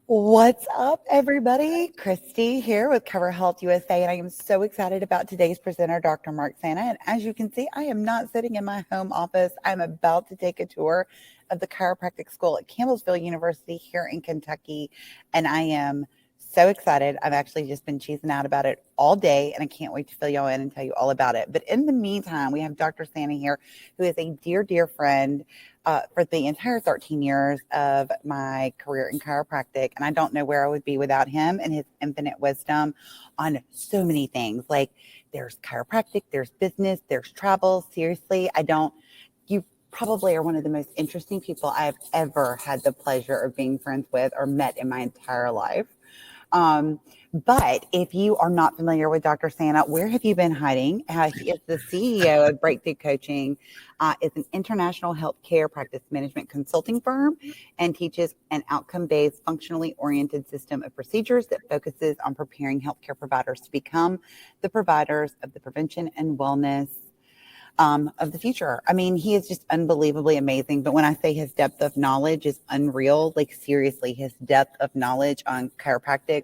What's up, everybody? Christy here with Cover Health USA, and I am so excited about today's presenter, Dr. Mark Sanna. And as you can see, I am not sitting in my home office. I'm about to take a tour of the chiropractic school at Campbellsville University here in Kentucky, and I am so excited. I've actually just been cheesing out about it all day, and I can't wait to fill y'all in and tell you all about it. But in the meantime, we have Dr. Sanna here, who is a dear, dear friend for the entire 13 years of my career in chiropractic. And I don't know where I would be without him and his infinite wisdom on so many things. Like there's chiropractic, there's business, there's travel. Seriously, you probably are one of the most interesting people I've ever had the pleasure of being friends with or met in my entire life. Um, but if you are not familiar with Dr. Sanna, where have you been hiding? He is the CEO of Breakthrough Coaching. It's an international healthcare practice management consulting firm and teaches an outcome-based, functionally oriented system of procedures that focuses on preparing healthcare providers to become the providers of the prevention and wellness of the future. I mean, he is just unbelievably amazing. But when I say his depth of knowledge is unreal, like seriously, his depth of knowledge on chiropractic,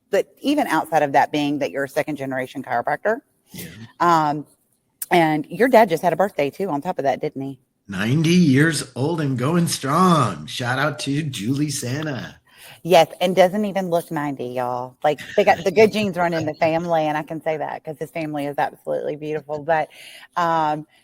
but even outside of that, being that you're a second generation chiropractor, Yeah. And your dad just had a birthday too. On top of that, didn't he? 90 years old and going strong. Shout out to Julie Sanna. Yes, and doesn't even look 90, y'all. Like they got the good genes running in the family, and I can say that because his family is absolutely beautiful. But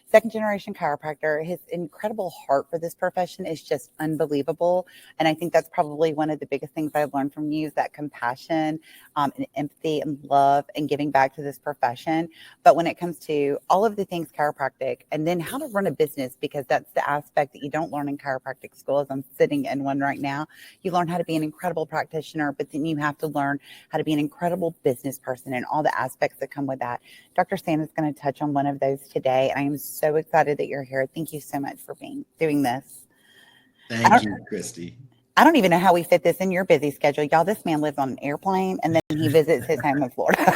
second generation chiropractor, his incredible heart for this profession is just unbelievable. And I think that's probably one of the biggest things I've learned from you is that compassion and empathy and love and giving back to this profession. But when it comes to all of the things chiropractic and then how to run a business, because that's the aspect that you don't learn in chiropractic school, as I'm sitting in one right now. You learn how to be an incredible practitioner, but then you have to learn how to be an incredible business person and all the aspects that come with that. Dr. Sam is going to touch on one of those today, and I am so excited that you're here. Thank you so much for doing this. Thank you, Christy. I don't even know how we fit this in your busy schedule. Y'all, this man lives on an airplane and then he visits his home in Florida.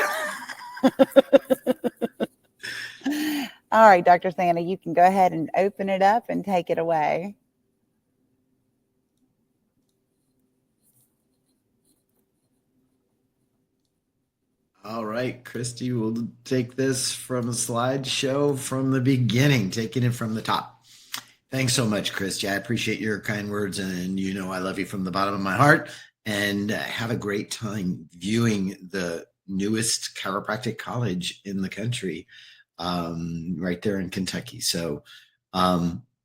All right, Dr. Sanna, you can go ahead and open it up and take it away. All right, Christy, we'll take this from a slideshow from the beginning, taking it from the top. Thanks so much, Christy. I appreciate your kind words, and you know I love you from the bottom of my heart. And have a great time viewing the newest chiropractic college in the country, right there in Kentucky. So,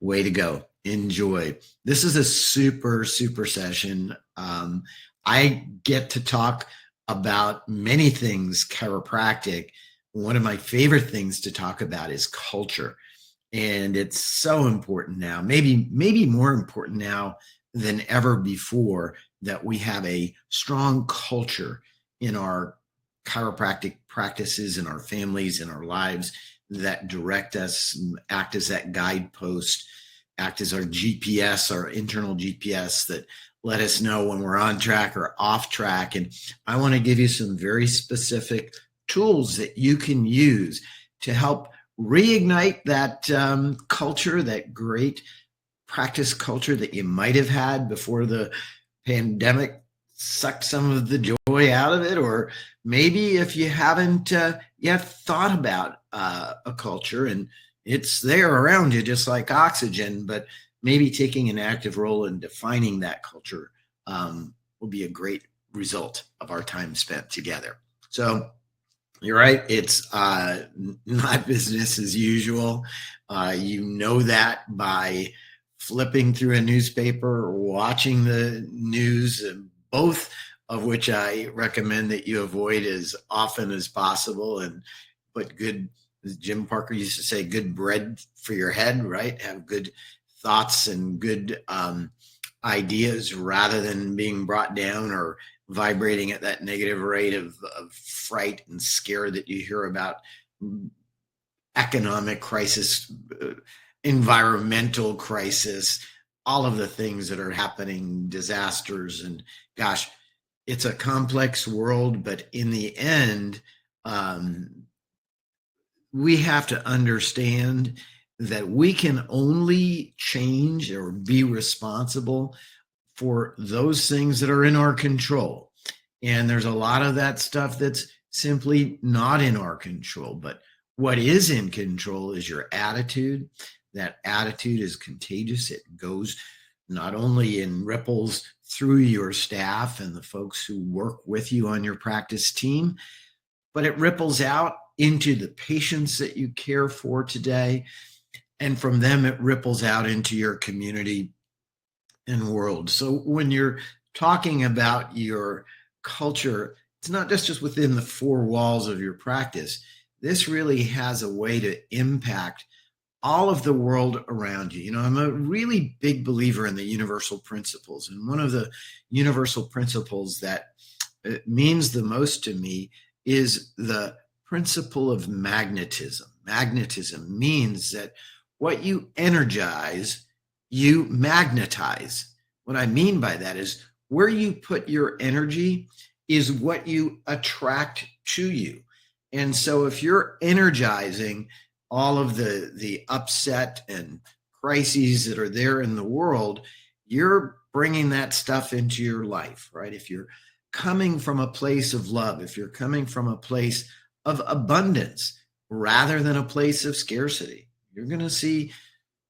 way to go. Enjoy. This is a super session. I get to talk about many things chiropractic. One of my favorite things to talk about is culture. And it's so important now, maybe more important now than ever before, that we have a strong culture in our chiropractic practices, in our families, in our lives, that direct us, act as that guidepost, act as our GPS, our internal GPS that let us know when we're on track or off track. And I want to give you some very specific tools that you can use to help reignite that culture, that great practice culture that you might have had before the pandemic sucked some of the joy out of it. Or maybe if you haven't yet thought about a culture and it's there around you just like oxygen, but maybe taking an active role in defining that culture will be a great result of our time spent together. So you're right. It's not business as usual. You know that by flipping through a newspaper or watching the news, both of which I recommend that you avoid as often as possible, and put good, as Jim Parker used to say, good bread for your head, right? Have good thoughts and good ideas rather than being brought down or vibrating at that negative rate of fright and scare that you hear about. Economic crisis, environmental crisis, all of the things that are happening, disasters. And gosh, it's a complex world, but in the end, we have to understand that we can only change or be responsible for those things that are in our control. And there's a lot of that stuff that's simply not in our control. But what is in control is your attitude. That attitude is contagious. It goes not only in ripples through your staff and the folks who work with you on your practice team, but it ripples out into the patients that you care for today. And from them, it ripples out into your community and world. So when you're talking about your culture, it's not just within the four walls of your practice. This really has a way to impact all of the world around you. You know, I'm a really big believer in the universal principles. And one of the universal principles that means the most to me is the principle of magnetism. Magnetism means that what you energize, you magnetize. What I mean by that is where you put your energy is what you attract to you. And so if you're energizing all of the upset and crises that are there in the world, you're bringing that stuff into your life, right? If you're coming from a place of love, if you're coming from a place of abundance rather than a place of scarcity, you're going to see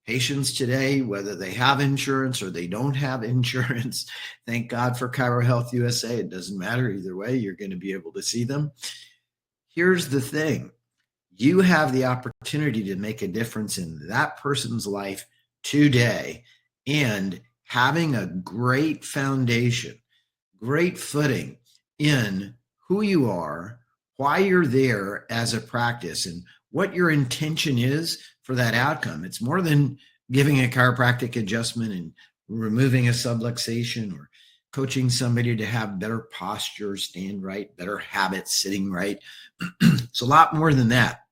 patients today, whether they have insurance or they don't have insurance. Thank God for ChiroHealthUSA. It doesn't matter either way. You're going to be able to see them. Here's the thing. You have the opportunity to make a difference in that person's life today, and having a great foundation, great footing in who you are, why you're there as a practice, and what your intention is for that outcome. It's more than giving a chiropractic adjustment and removing a subluxation or coaching somebody to have better posture, stand right, better habits, sitting right. It's a lot more than that.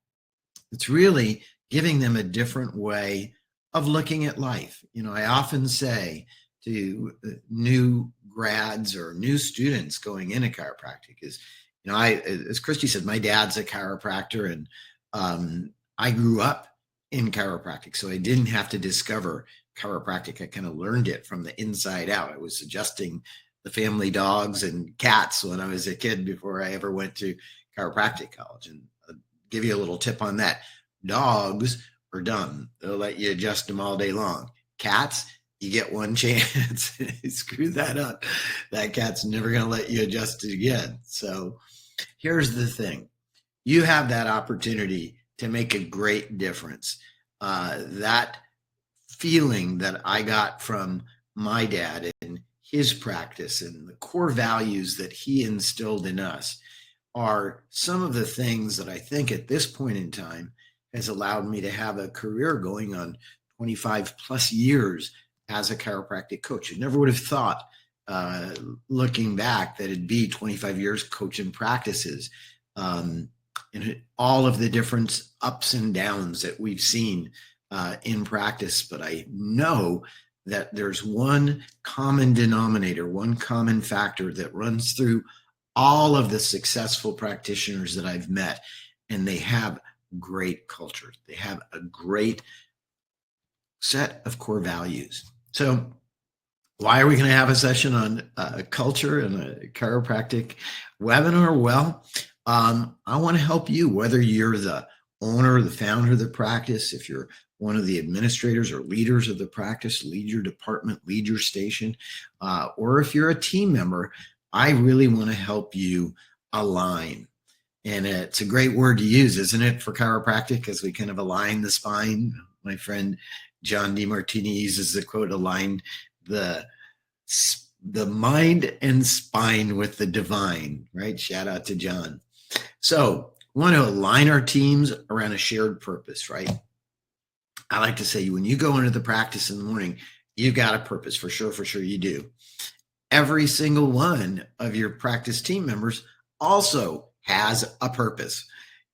It's really giving them a different way of looking at life. You know, I often say to new grads or new students going into chiropractic is, you know, as Christy said, my dad's a chiropractor, and I grew up in chiropractic, so I didn't have to discover chiropractic. I kind of learned it from the inside out. I was adjusting the family dogs and cats when I was a kid before I ever went to chiropractic college. And I'll give you a little tip on that. Dogs are dumb. They'll let you adjust them all day long. Cats, you get one chance. Screw that up. That cat's never going to let you adjust it again. So here's the thing. You have that opportunity to make a great difference. That feeling that I got from my dad and his practice and the core values that he instilled in us are some of the things that I think at this point in time has allowed me to have a career going on 25 plus years as a chiropractic coach. I never would have thought, looking back, that it'd be 25 years coaching practices, and all of the different ups and downs that we've seen in practice. But I know that there's one common denominator, one common factor that runs through all of the successful practitioners that I've met, and they have great culture. They have a great set of core values. So why are we going to have a session on culture and a chiropractic webinar? Well, I want to help you, whether you're the owner, the founder of the practice, if you're one of the administrators or leaders of the practice, lead your department, lead your station, or if you're a team member. I really want to help you align. And it's a great word to use, isn't it, for chiropractic, as we kind of align the spine. My friend John DeMartini uses the quote, align the mind and spine with the divine, right? Shout out to John. So we want to align our teams around a shared purpose, right? I like to say, when you go into the practice in the morning, you've got a purpose, for sure you do. Every single one of your practice team members also has a purpose.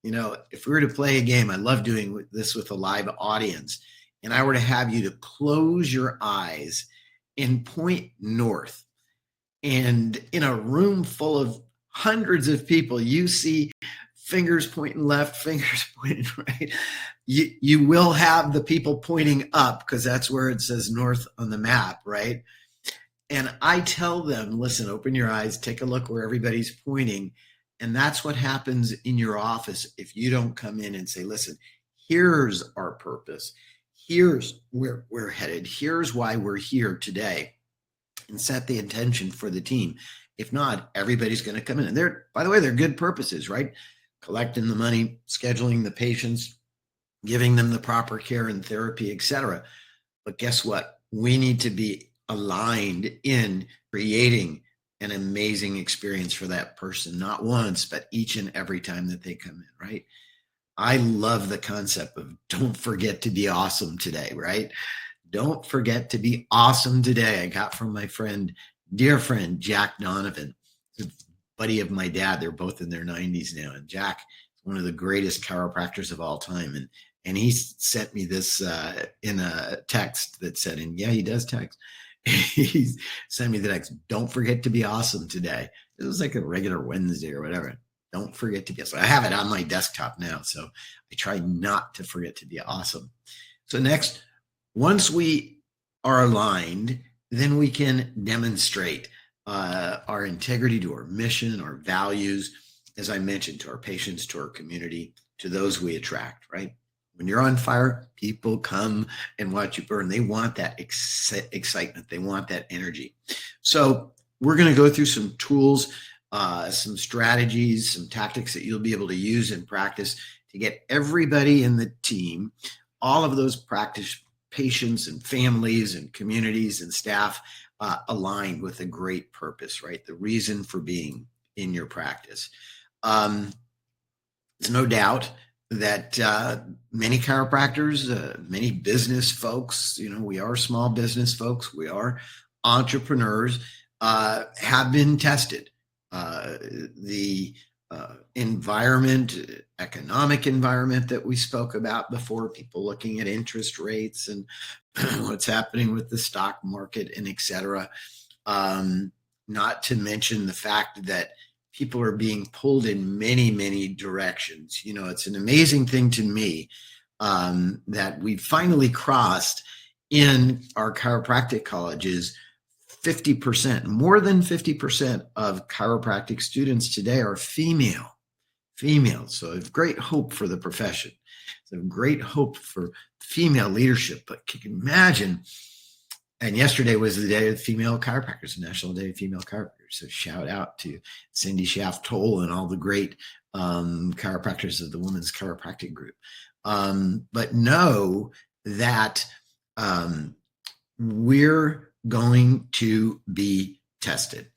You know, if we were to play a game, I love doing this with a live audience, and I were to have you to close your eyes and point north, and in a room full of hundreds of people, you see fingers pointing left, fingers pointing right. You will have the people pointing up because that's where it says north on the map, right? And I tell them, listen, open your eyes, take a look where everybody's pointing. And that's what happens in your office if you don't come in and say, listen, here's our purpose. Here's where we're headed. Here's why we're here today, and set the intention for the team. If not, everybody's going to come in. And they're, by the way, they're good purposes, right? Collecting the money, scheduling the patients, giving them the proper care and therapy, etc. But guess what? We need to be aligned in creating an amazing experience for that person, not once, but each and every time that they come in, right? I love the concept of don't forget to be awesome today, right? Don't forget to be awesome today. I got from my friend, dear friend, Jack Donovan, a buddy of my dad. They're both in their 90s now. And Jack is one of the greatest chiropractors of all time. And he sent me this in a text that said, and yeah, he does text. He sent me the text, don't forget to be awesome today. It was like a regular Wednesday or whatever. Don't forget to be awesome. I have it on my desktop now, so I try not to forget to be awesome. So next, once we are aligned, then we can demonstrate our integrity to our mission, our values, as I mentioned, to our patients, to our community, to those we attract, right? When you're on fire, people come and watch you burn. They want that excitement. They want that energy. So we're going to go through some tools, some strategies, some tactics that you'll be able to use in practice to get everybody in the team, all of those practice patients and families and communities and staff aligned with a great purpose, right? The reason for being in your practice. There's no doubt that many chiropractors, many business folks, we are small business folks, we are entrepreneurs, have been tested. The environment, economic environment that we spoke about before, people looking at interest rates and what's happening with the stock market and et cetera. Not to mention the fact that people are being pulled in many, many directions. It's an amazing thing to me that we finally crossed in our chiropractic colleges 50%, more than 50% of chiropractic students today are female. So I have great hope for the profession. So I have great hope for female leadership. But can you imagine? And yesterday was the day of female chiropractors, National Day of Female Chiropractors. So shout out to Cindy Schaff-Toll and all the great chiropractors of the Women's Chiropractic Group. But know that we're going to be tested.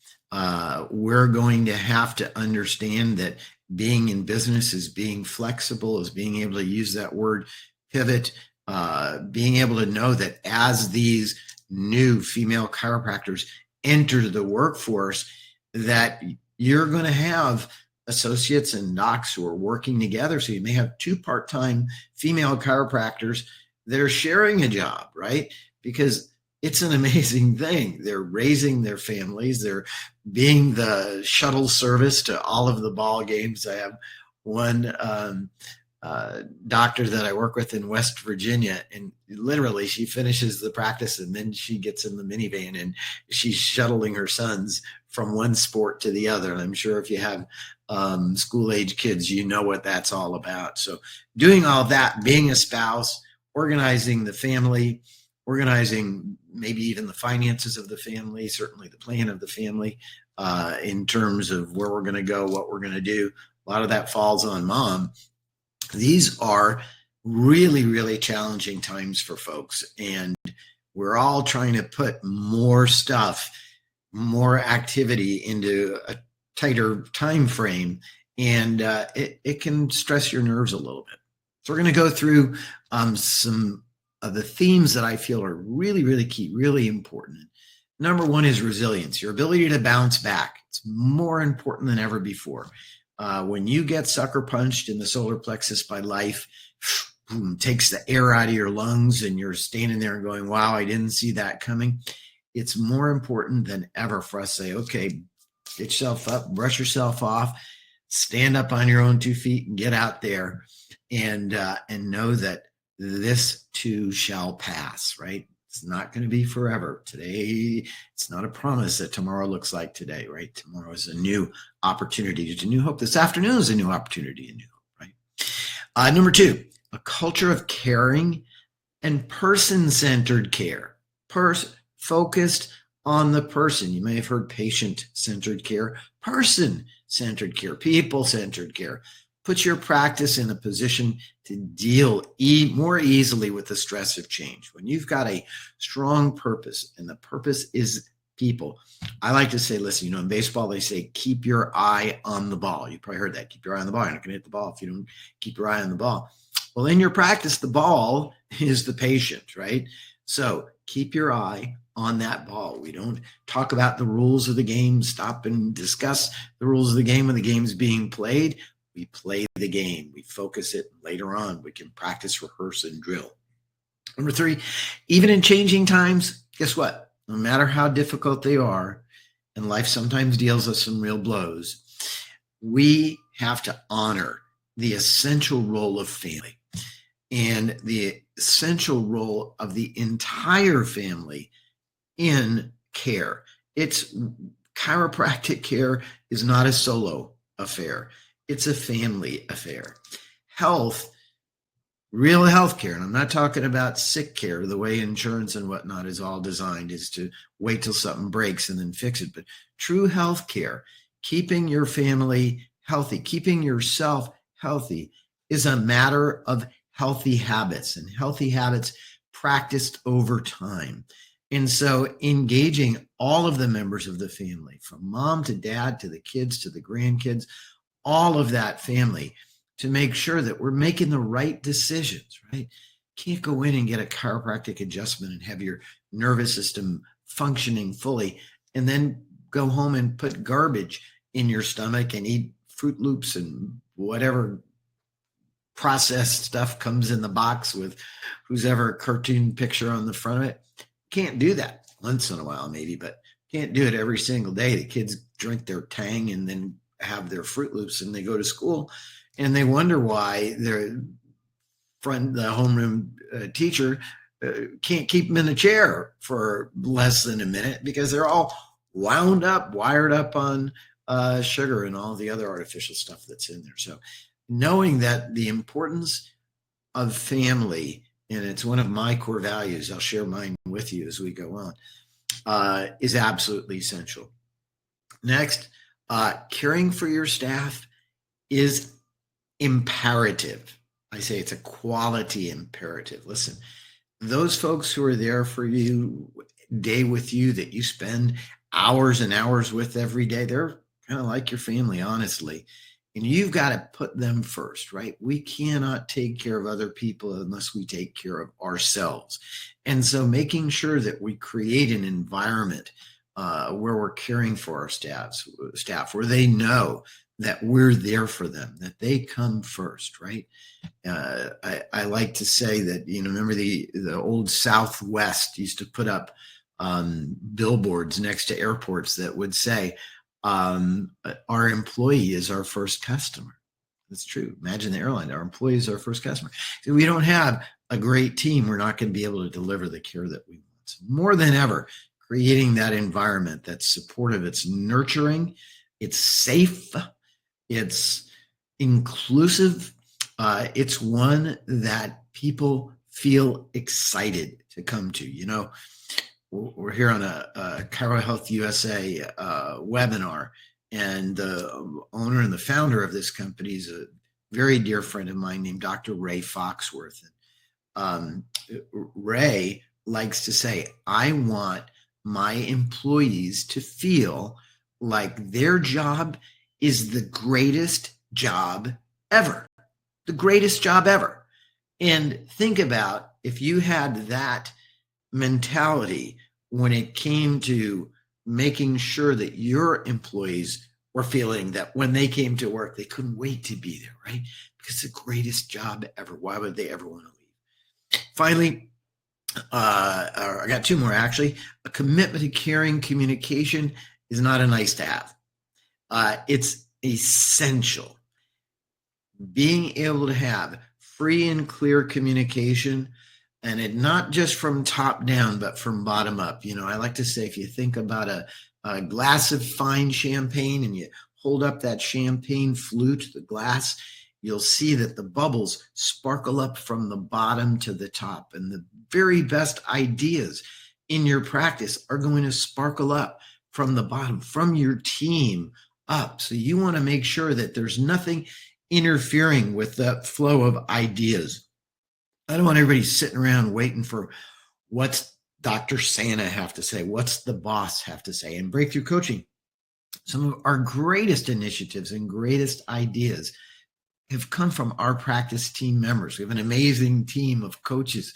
We're going to have to understand that being in business is being flexible, is being able to use that word pivot, being able to know that as these new female chiropractors enter the workforce, that you're going to have associates and docs who are working together. So you may have two part-time female chiropractors that are sharing a job, right? Because it's an amazing thing. They're raising their families. They're being the shuttle service to all of the ball games. I have one doctor that I work with in West Virginia, and literally she finishes the practice and then she gets in the minivan and she's shuttling her sons from one sport to the other. And I'm sure if you have school-age kids, you know what that's all about. So doing all that, being a spouse, organizing the family, organizing maybe even the finances of the family, certainly the plan of the family in terms of where we're going to go, what we're going to do. A lot of that falls on mom. These are really, really challenging times for folks. And we're all trying to put more stuff, more activity into a tighter time frame. And it can stress your nerves a little bit. So we're going to go through some of the themes that I feel are really, really key, really important. Number one is resilience, your ability to bounce back. It's more important than ever before. When you get sucker punched in the solar plexus by life, boom, takes the air out of your lungs and you're standing there and going, wow, I didn't see that coming. It's more important than ever for us to say, okay, get yourself up, brush yourself off, stand up on your own 2 feet and get out there and know that this too shall pass, right? It's not going to be forever. Today, it's not a promise that tomorrow looks like today, right? Tomorrow is a new opportunity, it's a new hope. This afternoon is a new opportunity, a new hope, right? Number 2, a culture of caring and person-centered care. Focused on the person. You may have heard patient-centered care, person-centered care, people-centered care. Put your practice in a position to deal more easily with the stress of change. When you've got a strong purpose, and the purpose is people. I like to say, listen, in baseball, they say, keep your eye on the ball. You probably heard that. Keep your eye on the ball. You're not going to hit the ball if you don't keep your eye on the ball. Well, in your practice, the ball is the patient, right? So keep your eye on that ball. We don't talk about the rules of the game, stop and discuss the rules of the game when the game's being played. We play the game. We focus it. Later on, we can practice, rehearse, and drill. Number 3, even in changing times, guess what? No matter how difficult they are, and life sometimes deals us some real blows, we have to honor the essential role of family and the essential role of the entire family in care. Chiropractic care is not a solo affair. It's a family affair. Real health care, and I'm not talking about sick care, the way insurance and whatnot is all designed, is to wait till something breaks and then fix it. But true health care, keeping your family healthy, keeping yourself healthy, is a matter of healthy habits, and healthy habits practiced over time. And so engaging all of the members of the family, from mom to dad to the kids to the grandkids, all of that family, to make sure that we're making the right decisions, right? Can't go in and get a chiropractic adjustment and have your nervous system functioning fully and then go home and put garbage in your stomach and eat Fruit Loops and whatever processed stuff comes in the box with who's ever a cartoon picture on the front of it. Can't do that. Once in a while maybe, but can't do it every single day. The kids drink their Tang and then have their Fruit Loops and they go to school and they wonder why their friend, the homeroom teacher, can't keep them in the chair for less than a minute because they're all wired up on sugar and all the other artificial stuff that's in there. So knowing that the importance of family, and it's one of my core values, I'll share mine with you as we go on, is absolutely essential. Next, caring for your staff is imperative. I say it's a quality imperative. Listen, those folks who are there for you, day with you, that you spend hours and hours with every day, they're kind of like your family, honestly. And you've got to put them first, right? We cannot take care of other people unless we take care of ourselves. And so making sure that we create an environment where we're caring for our staff, where they know that we're there for them, that they come first, right? I like to say that, remember the old Southwest used to put up billboards next to airports that would say, our employee is our first customer. That's true. Imagine the airline, our employee is our first customer. If we don't have a great team, we're not going to be able to deliver the care that we want. So more than ever, creating that environment that's supportive, it's nurturing, it's safe, it's inclusive, it's one that people feel excited to come to. We're here on a ChiroHealthUSA webinar, and the owner and the founder of this company is a very dear friend of mine named Dr. Ray Foxworth. Ray likes to say, I want my employees to feel like their job is the greatest job ever. The greatest job ever. And think about if you had that mentality when it came to making sure that your employees were feeling that when they came to work, they couldn't wait to be there, right? Because it's the greatest job ever. Why would they ever want to leave? Finally, I got 2 more actually. A commitment to caring communication is not a nice to have. It's essential. Being able to have free and clear communication, and it not just from top down, but from bottom up. I like to say, if you think about a glass of fine champagne and you hold up that champagne flute, the glass, you'll see that the bubbles sparkle up from the bottom to the top. And the very best ideas in your practice are going to sparkle up from the bottom, from your team up. So you want to make sure that there's nothing interfering with the flow of ideas. I don't want everybody sitting around waiting for what's Dr. Sanna have to say, what's the boss have to say. In breakthrough coaching, some of our greatest initiatives and greatest ideas have come from our practice team members. We have an amazing team of coaches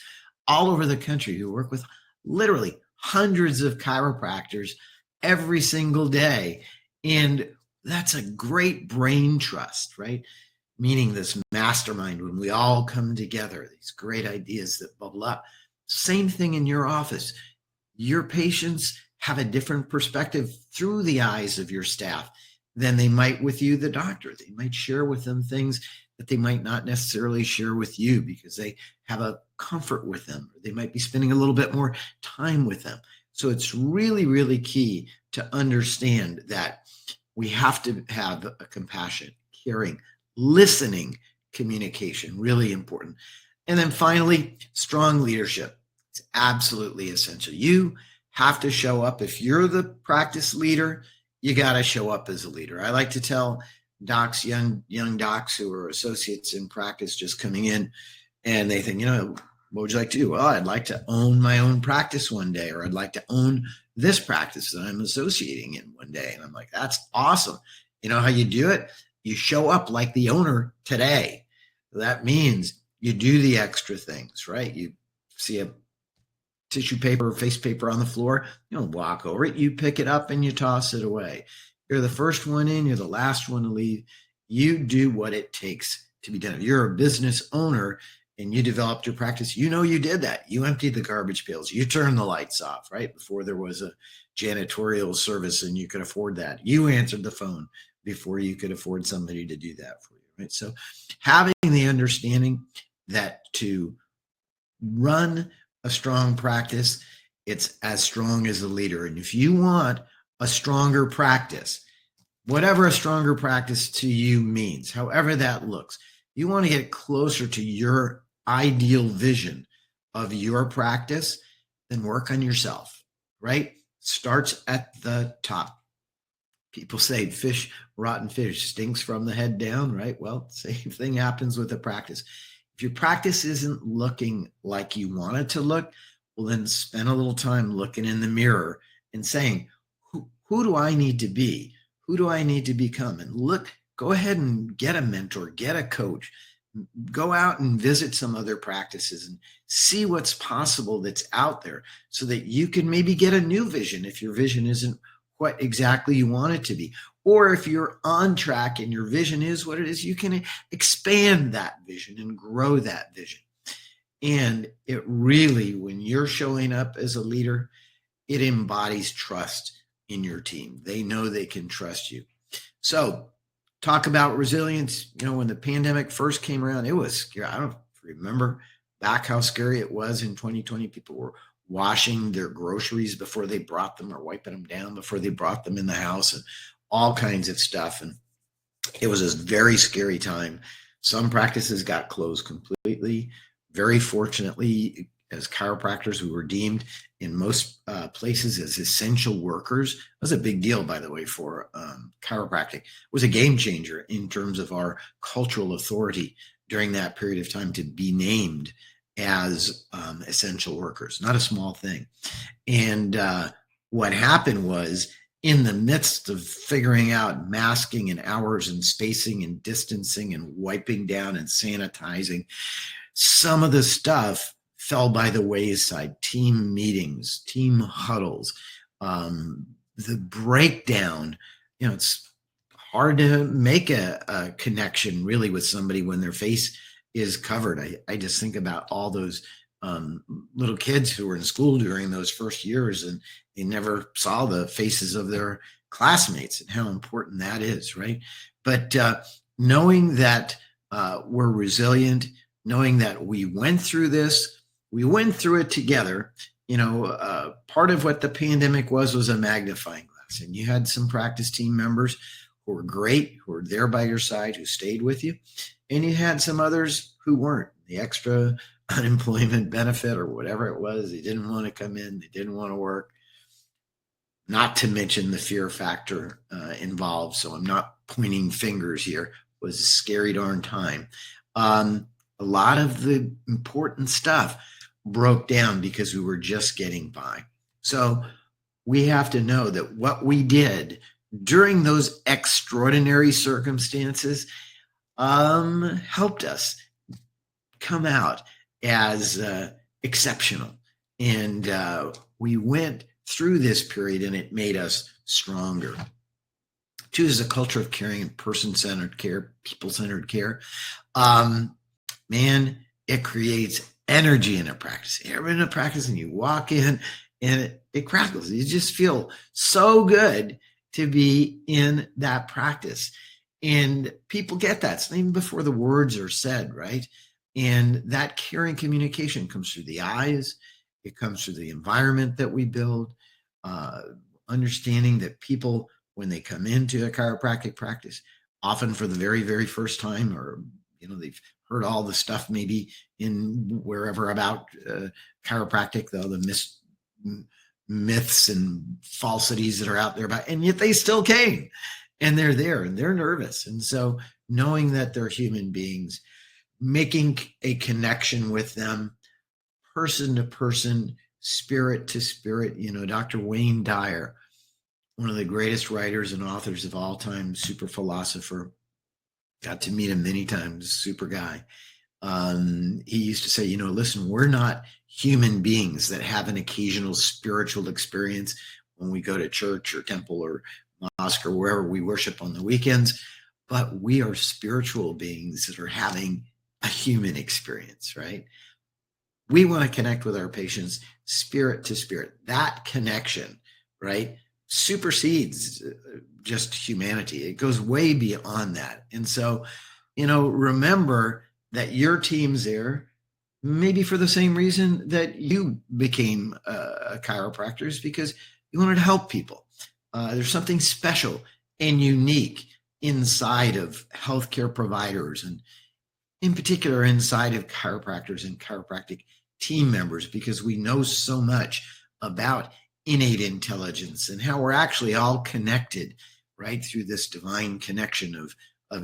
all over the country who work with literally hundreds of chiropractors every single day. And that's a great brain trust, right? Meaning this mastermind, when we all come together, these great ideas that bubble up. Same thing in your office. Your patients have a different perspective through the eyes of your staff than they might with you, the doctor. They might share with them things that they might not necessarily share with you because they have a comfort with them. Or they might be spending a little bit more time with them. So it's really, really key to understand that we have to have a compassion, caring, listening communication, really important. And then finally, strong leadership. It's absolutely essential. You have to show up. If you're the practice leader, you got to show up as a leader. I like to tell docs, young docs who are associates in practice just coming in, and they think, what would you like to do? Well, I'd like to own my own practice one day, or I'd like to own this practice that I'm associating in one day. And I'm like, that's awesome. You know how you do it? You show up like the owner today. That means you do the extra things, right? You see a tissue paper or face paper on the floor, you don't walk over it. You pick it up and you toss it away. You're the first one in, you're the last one to leave. You do what it takes to be done. If you're a business owner and you developed your practice, you did that. You emptied the garbage pails. You turned the lights off, right? Before there was a janitorial service and you could afford that. You answered the phone before you could afford somebody to do that for you, right? So having the understanding that to run a strong practice, it's as strong as the leader. And if you want a stronger practice, whatever a stronger practice to you means, however that looks, you want to get closer to your ideal vision of your practice, then work on yourself, right? Starts at the top. People say rotten fish stinks from the head down, right? Well, same thing happens with a practice. If your practice isn't looking like you want it to look, well, then spend a little time looking in the mirror and saying, who do I need to be? Who do I need to become? And go ahead and get a mentor, get a coach, go out and visit some other practices and see what's possible that's out there so that you can maybe get a new vision if your vision isn't what exactly you want it to be. Or if you're on track and your vision is what it is, you can expand that vision and grow that vision. And it really, when you're showing up as a leader, it embodies trust in your team. They know they can trust you. So talk about resilience. When the pandemic first came around, it was scary. I don't remember back how scary it was in 2020. People were washing their groceries before they brought them or wiping them down before they brought them in the house and all kinds of stuff. And it was a very scary time. Some practices got closed completely. Very fortunately, as chiropractors, we were deemed in most places as essential workers. It was a big deal, by the way, for chiropractic. It was a game changer in terms of our cultural authority during that period of time to be named as essential workers, not a small thing. And what happened was, in the midst of figuring out masking and hours and spacing and distancing and wiping down and sanitizing, some of the stuff fell by the wayside. Team meetings, team huddles, the breakdown. It's hard to make a connection really with somebody when their face is covered. I just think about all those little kids who were in school during those first years and they never saw the faces of their classmates and how important that is, right? But knowing that we're resilient, knowing that we went through this, we went through it together. Part of what the pandemic was a magnifying glass, and you had some practice team members who were great, who were there by your side, who stayed with you, and you had some others who weren't. The extra unemployment benefit or whatever it was, they didn't want to come in, they didn't want to work. Not to mention the fear factor involved. So I'm not pointing fingers here. It was a scary darn time. A lot of the important stuff broke down because we were just getting by. So we have to know that what we did during those extraordinary circumstances helped us come out as exceptional. And we went through this period and it made us stronger. 2 is a culture of caring and person-centered care, people-centered care. Man, it creates energy in a practice. You're in a practice and you walk in and it crackles. You just feel so good to be in that practice. And people get that. It's even before the words are said, right? And that caring communication comes through the eyes. It comes through the environment that we build, understanding that people, when they come into a chiropractic practice, often for the very, very first time, or they've heard all the stuff maybe in wherever about chiropractic, though the myths and falsities that are out there about, and yet they still came, and they're there and they're nervous. And so knowing that they're human beings, making a connection with them, person to person, spirit to spirit. Dr. Wayne Dyer, one of the greatest writers and authors of all time, super philosopher, got to meet him many times, super guy. He used to say, listen, we're not human beings that have an occasional spiritual experience when we go to church or temple or mosque or wherever we worship on the weekends, but we are spiritual beings that are having a human experience, right? We want to connect with our patients spirit to spirit. That connection, right, supersedes just humanity. It goes way beyond that. And so, remember that your team's there maybe for the same reason that you became a chiropractor, is because you wanted to help people. There's something special and unique inside of healthcare providers, and in particular inside of chiropractors and chiropractic team members, because we know so much about innate intelligence and how we're actually all connected, right, through this divine connection of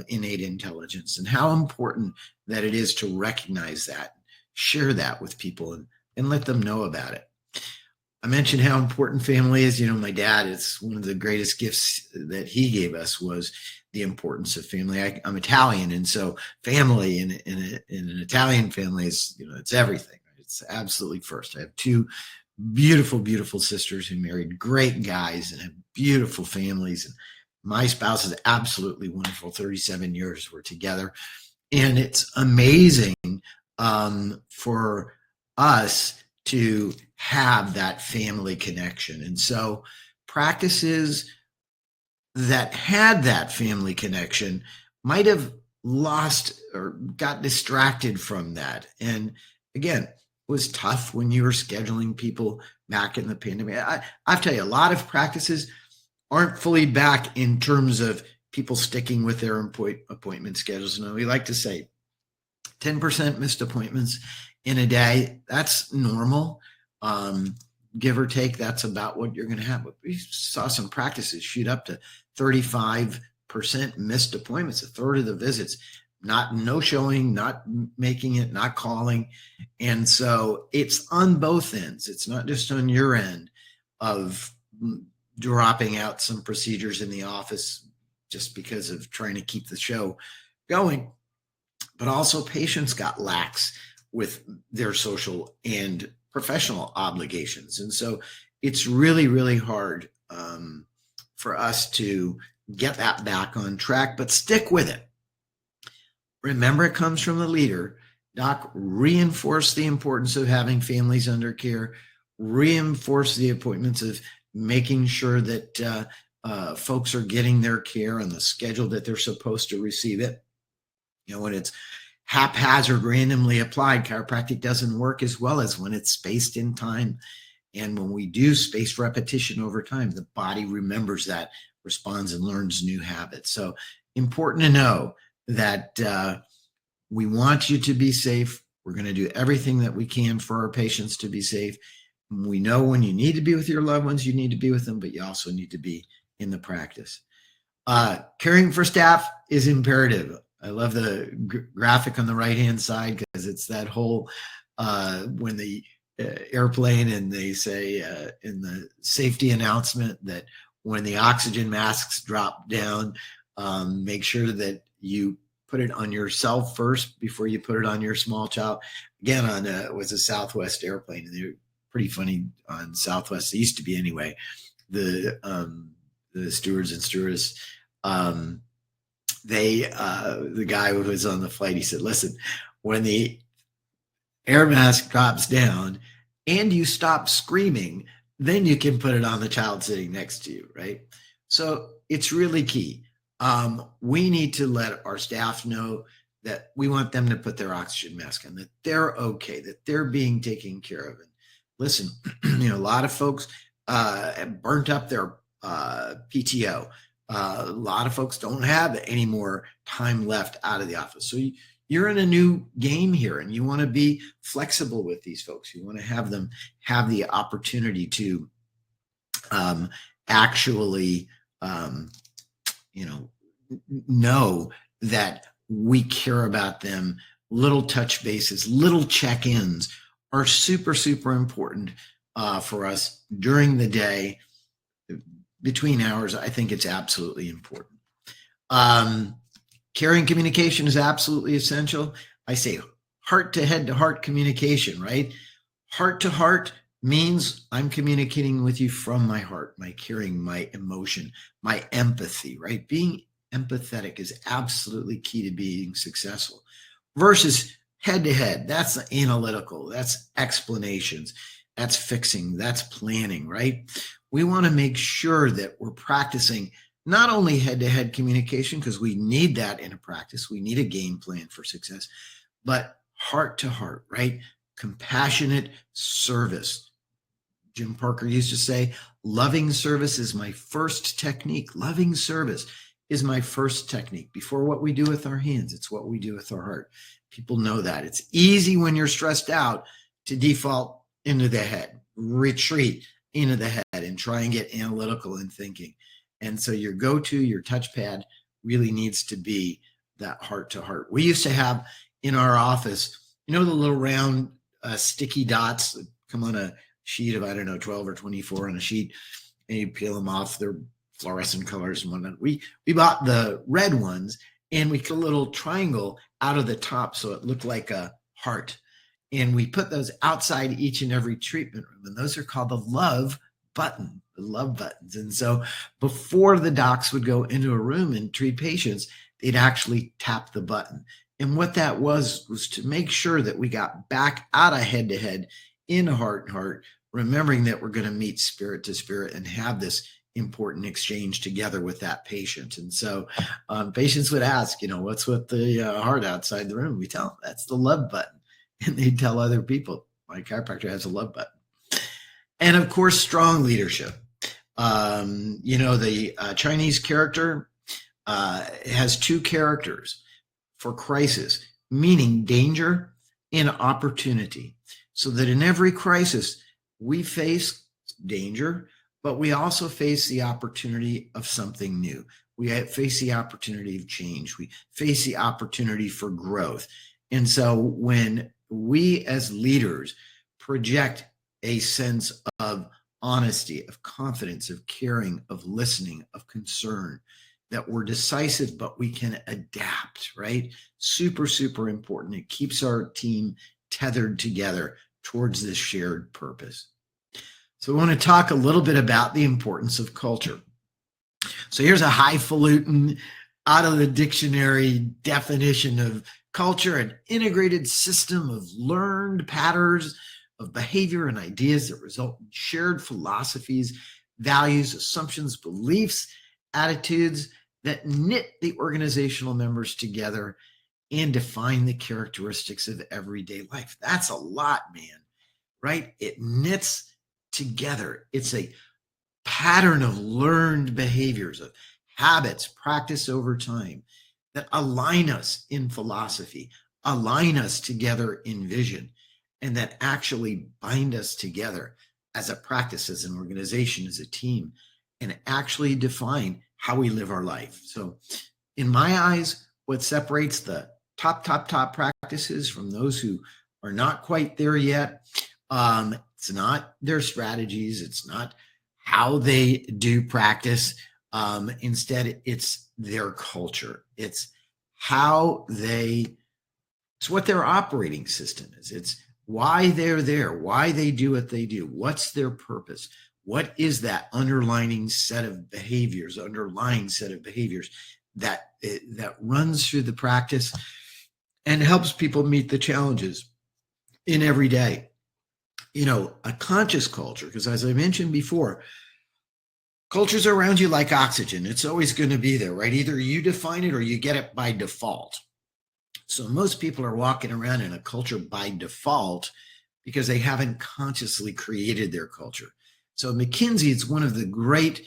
innate intelligence, and how important that it is to recognize that, share that with people, and let them know about it. I mentioned how important family is. My dad, it's one of the greatest gifts that he gave us was the importance of family. I'm Italian, and so family in an Italian family is, it's everything. It's absolutely first. I have 2 beautiful, beautiful sisters who married great guys and have beautiful families. And my spouse is absolutely wonderful. 37 years we're together. And it's amazing for us to have that family connection. And so practices that had that family connection might have lost or got distracted from that. And again, it was tough when you were scheduling people back in the pandemic. I tell you, a lot of practices aren't fully back in terms of people sticking with their appointment schedules. We like to say 10% missed appointments in a day. That's normal. Give or take, that's about what you're going to have. But we saw some practices shoot up to 35% missed appointments, a third of the visits, no showing, not making it, not calling. And so it's on both ends. It's not just on your end of dropping out some procedures in the office just because of trying to keep the show going, but also patients got lax with their social and professional obligations. And so it's really, really hard for us to get that back on track, but stick with it. Remember, it comes from the leader. Doc, reinforce the importance of having families under care, reinforce the appointments of making sure that folks are getting their care on the schedule that they're supposed to receive it. When it's haphazard, randomly applied, chiropractic doesn't work as well as when it's spaced in time. And when we do spaced repetition over time, the body remembers that, responds, and learns new habits. So important to know that we want you to be safe. We're going to do everything that we can for our patients to be safe. We know when you need to be with your loved ones, you need to be with them, but you also need to be in the practice. Caring for staff is imperative. I love the graphic on the right-hand side because it's that whole, when the airplane and they say in the safety announcement that when the oxygen masks drop down, make sure that you put it on yourself first before you put it on your small child. Again, on it was a Southwest airplane, and they're pretty funny on Southwest. They used to be anyway. The stewards and stewardess, the guy who was on the flight, he said, listen, when the air mask drops down and you stop screaming, then you can put it on the child sitting next to you, right? So it's really key. We need to let our staff know that we want them to put their oxygen mask on, that they're okay, that they're being taken care of. And listen, a lot of folks have burnt up their PTO. A lot of folks don't have any more time left out of the office. So you're in a new game here, and you want to be flexible with these folks. You want to have them have the opportunity to actually, know that we care about them. Little touch bases, little check-ins are super, super important for us during the day. Between hours, I think it's absolutely important. Caring communication is absolutely essential. I say heart to head to heart communication, right? Heart to heart means I'm communicating with you from my heart, my caring, my emotion, my empathy, right? Being empathetic is absolutely key to being successful. Versus head to head, that's analytical, that's explanations, that's fixing, that's planning, right? We want to make sure that we're practicing not only head-to-head communication, because we need that in a practice, we need a game plan for success, but heart-to-heart, right? Compassionate service. Jim Parker used to say, loving service is my first technique. Loving service is my first technique. Before what we do with our hands, it's what we do with our heart. People know that. It's easy when you're stressed out to default into the head, retreat into the head, and try and get analytical in thinking. And so your go-to, your touchpad really needs to be that heart-to-heart. We used to have in our office, the little round sticky dots that come on a sheet of, 12 or 24 on a sheet, and you peel them off. They're fluorescent colors and whatnot. We bought the red ones, and we cut a little triangle out of the top so it looked like a heart. And we put those outside each and every treatment room, and those are called the love button, the love buttons. And so before the docs would go into a room and treat patients, they'd actually tap the button. And what that was to make sure that we got back out of head-to-head in heart-to-heart, remembering that we're going to meet spirit to spirit and have this important exchange together with that patient. And so patients would ask, what's with the heart outside the room? We tell them that's the love button. And they tell other people, my chiropractor has a love button. And of course, strong leadership. The Chinese character has two characters for crisis, meaning danger and opportunity. So that in every crisis, we face danger, but we also face the opportunity of something new. We face the opportunity of change. We face the opportunity for growth. And so when we as leaders project a sense of honesty, of confidence, of caring, of listening, of concern, that we're decisive, but we can adapt, right? Super, super important. It keeps our team tethered together towards this shared purpose. So we want to talk a little bit about the importance of culture. So here's a highfalutin, out of the dictionary definition of culture: an integrated system of learned patterns of behavior and ideas that result in shared philosophies, values, assumptions, beliefs, attitudes that knit the organizational members together and define the characteristics of everyday life. That's a lot, man, right? It knits together. It's a pattern of learned behaviors, of habits practiced over time that align us in philosophy, align us together in vision, and that actually bind us together as a practice, as an organization, as a team, and actually define how we live our life. So in my eyes, what separates the top practices from those who are not quite there yet, it's not their strategies, it's not how they do practice. Instead, it's their culture. It's it's what their operating system is. It's why they're there, why they do what they do, what's their purpose, what is that underlying set of behaviors that runs through the practice and helps people meet the challenges in every day. A conscious culture, because as I mentioned before, culture's around you like oxygen. It's always going to be there, right? Either you define it or you get it by default. So most people are walking around in a culture by default because they haven't consciously created their culture. So McKinsey is one of the great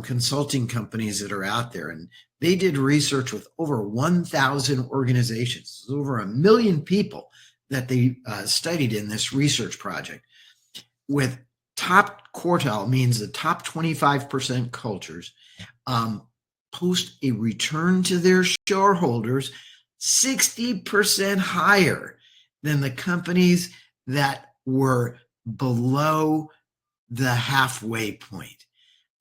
consulting companies that are out there, and they did research with over 1,000 organizations, over 1 million people that they studied in this research project. With top quartile means the top 25% cultures post a return to their shareholders 60% higher than the companies that were below the halfway point,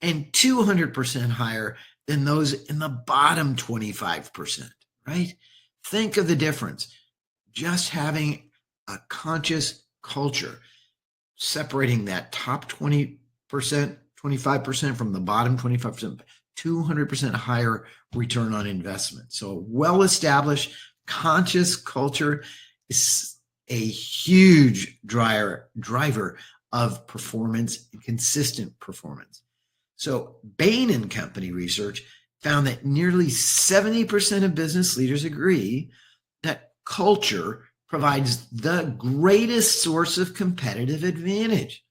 and 200% higher than those in the bottom 25%, right? Think of the difference. Just having a conscious culture, separating that top 20%, 25% from the bottom 25%, 200% higher return on investment. So a well-established conscious culture is a huge driver of performance and consistent performance. So Bain and Company research found that nearly 70% of business leaders agree that culture provides the greatest source of competitive advantage.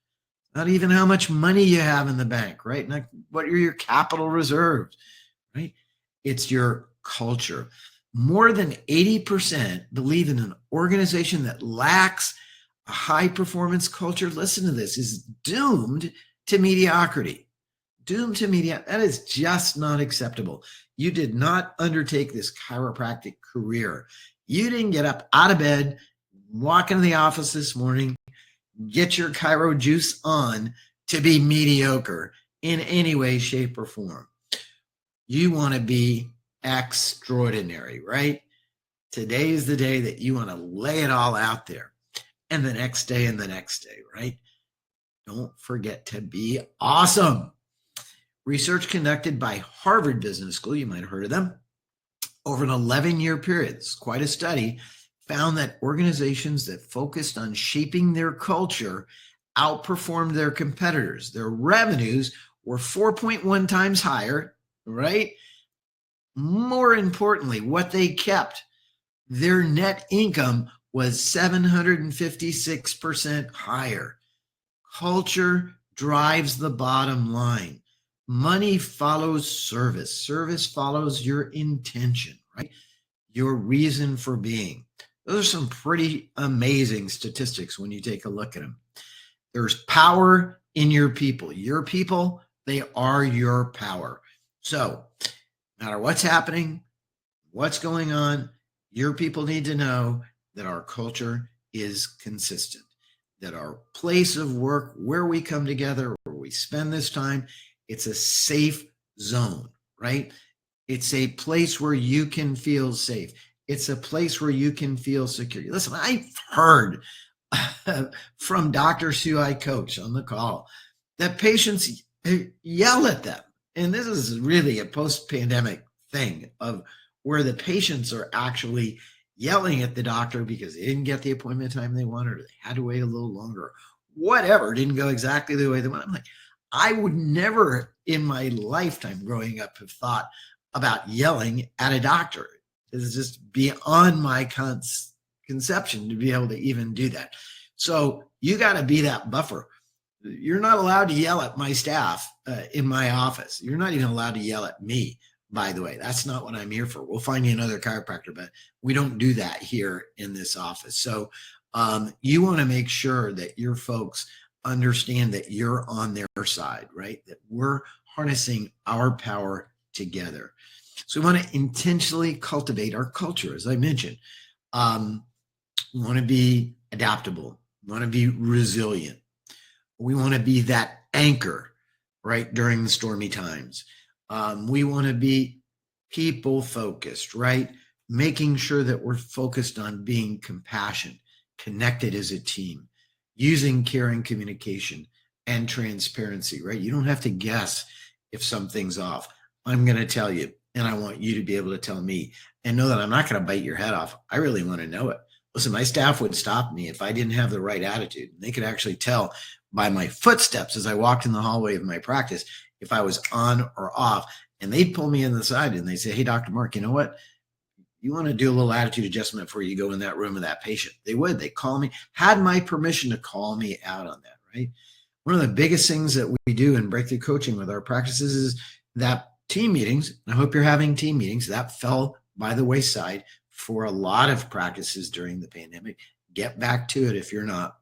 Not even how much money you have in the bank, right? Not what are your capital reserves, right? It's your culture. More than 80% believe in an organization that lacks a high performance culture. Listen to this, is doomed to mediocrity. Doomed to mediocrity. That is just not acceptable. You did not undertake this chiropractic career. You didn't get up out of bed, walk into the office this morning, get your chiro juice on to be mediocre in any way, shape, or form. You want to be extraordinary, right? Today is the day that you want to lay it all out there. And the next day and the next day, right? Don't forget to be awesome. Research conducted by Harvard Business School, you might have heard of them, over an 11-year period, it's quite a study, found that organizations that focused on shaping their culture outperformed their competitors. Their revenues were 4.1 times higher, right? More importantly, what they kept, their net income was 756% higher. Culture drives the bottom line. Money follows service. Service follows your intention, right? Your reason for being. Those are some pretty amazing statistics when you take a look at them. There's power in your people. Your people, they are your power. So no matter what's happening, what's going on, your people need to know that our culture is consistent, that our place of work, where we come together, where we spend this time, it's a safe zone, right? It's a place where you can feel safe. It's a place where you can feel secure. Listen, I've heard from doctors who I coach on the call that patients yell at them. And this is really a post-pandemic thing of where the patients are actually yelling at the doctor because they didn't get the appointment time they wanted, or they had to wait a little longer, whatever, didn't go exactly the way they wanted. I'm like, I would never in my lifetime growing up have thought about yelling at a doctor. It's just beyond my conception to be able to even do that. So you got to be that buffer. You're not allowed to yell at my staff in my office. You're not even allowed to yell at me, by the way. That's not what I'm here for. We'll find you another chiropractor, but we don't do that here in this office. So you want to make sure that your folks understand that you're on their side, right? That we're harnessing our power together. So we want to intentionally cultivate our culture, as I mentioned. We want to be adaptable. We want to be resilient. We want to be that anchor, right, during the stormy times. We want to be people focused, right? Making sure that we're focused on being compassionate, connected as a team, using caring communication and transparency, right? You don't have to guess if something's off. I'm going to tell you, and I want you to be able to tell me and know that I'm not going to bite your head off. I really want to know it. Listen, my staff would stop me if I didn't have the right attitude. They could actually tell by my footsteps as I walked in the hallway of my practice if I was on or off. And they'd pull me in the side and they'd say, hey, Dr. Mark, you know what? You want to do a little attitude adjustment before you go in that room with that patient. They would. They call me, had my permission to call me out on that, right? One of the biggest things that we do in breakthrough coaching with our practices is that team meetings, I hope you're having team meetings, that fell by the wayside for a lot of practices during the pandemic. Get back to it if you're not.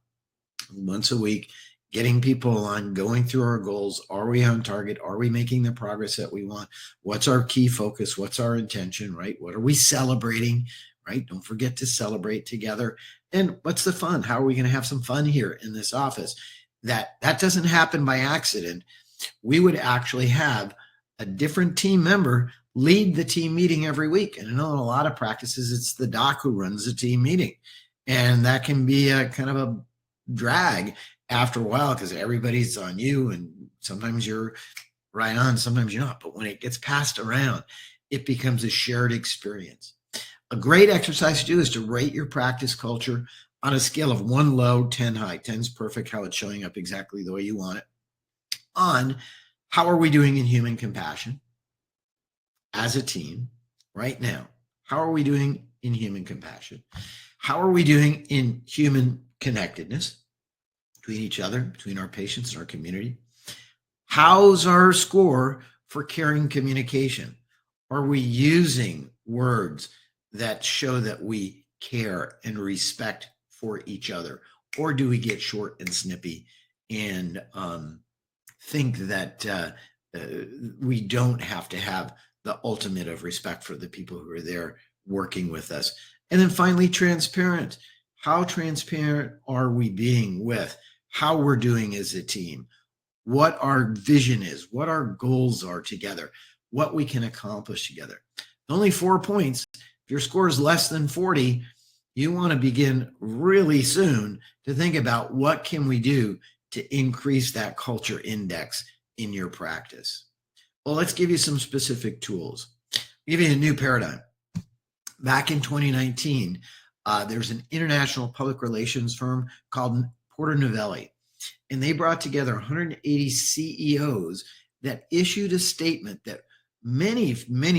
Once a week, getting people on, going through our goals. Are we on target? Are we making the progress that we want? What's our key focus? What's our intention, right? What are we celebrating, right? Don't forget to celebrate together. And what's the fun? How are we going to have some fun here in this office? That doesn't happen by accident. We would actually have a different team member lead the team meeting every week. And I know in a lot of practices, it's the doc who runs the team meeting. And that can be a kind of a drag after a while because everybody's on you and sometimes you're right on, sometimes you're not. But when it gets passed around, it becomes a shared experience. A great exercise to do is to rate your practice culture on a scale of 1 low, 10 high. 10's perfect, how it's showing up exactly the way you want it. On how are we doing in human compassion as a team right now? How are we doing in human compassion? How are we doing in human connectedness between each other, between our patients and our community? How's our score for caring communication? Are we using words that show that we care and respect for each other? Or do we get short and snippy and think that we don't have to have the ultimate of respect for the people who are there working with us? And then finally, transparent. How transparent are we being with how we're doing as a team, what our vision is, what our goals are together, what we can accomplish together? Only 4 points. If your score is less than 40, you want to begin really soon to think about what can we do to increase that culture index in your practice. Well, let's give you some specific tools. I'll give you a new paradigm. Back in 2019, there's an international public relations firm called Porter Novelli, and they brought together 180 CEOs that issued a statement that many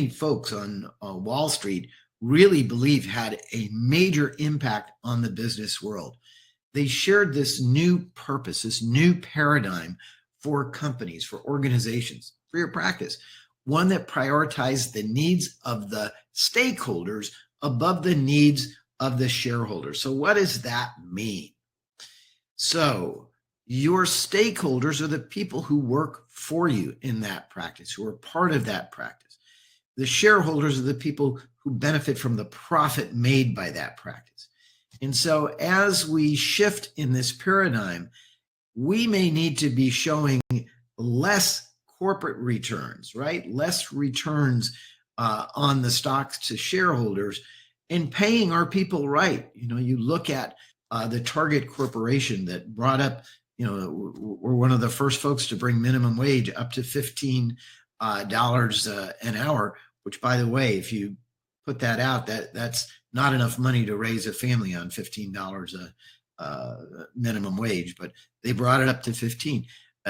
folks on Wall Street really believe had a major impact on the business world. They shared this new purpose, this new paradigm for companies, for organizations, for your practice, one that prioritized the needs of the stakeholders above the needs of the shareholders. So what does that mean? So your stakeholders are the people who work for you in that practice, who are part of that practice. The shareholders are the people who benefit from the profit made by that practice. And so as we shift in this paradigm, we may need to be showing less corporate returns, right? Less returns on the stocks to shareholders and paying our people right. You know, you look at the Target Corporation that brought up, you know, we're one of the first folks to bring minimum wage up to $15 an hour, which, by the way, if you put that out, that's not enough money to raise a family on $15 minimum wage, but they brought it up to 15.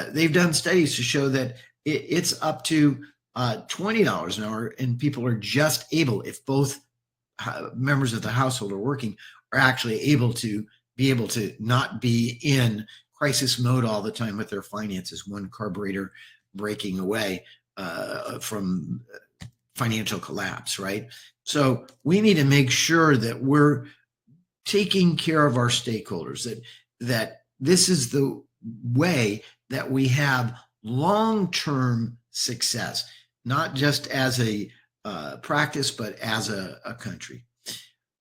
They've done studies to show that it's up to $20 an hour, and people are just able, if both members of the household are working, are actually able to not be in crisis mode all the time with their finances, one carburetor breaking away from financial collapse, right? So we need to make sure that we're taking care of our stakeholders, that this is the way that we have long-term success, not just as a practice, but as a country.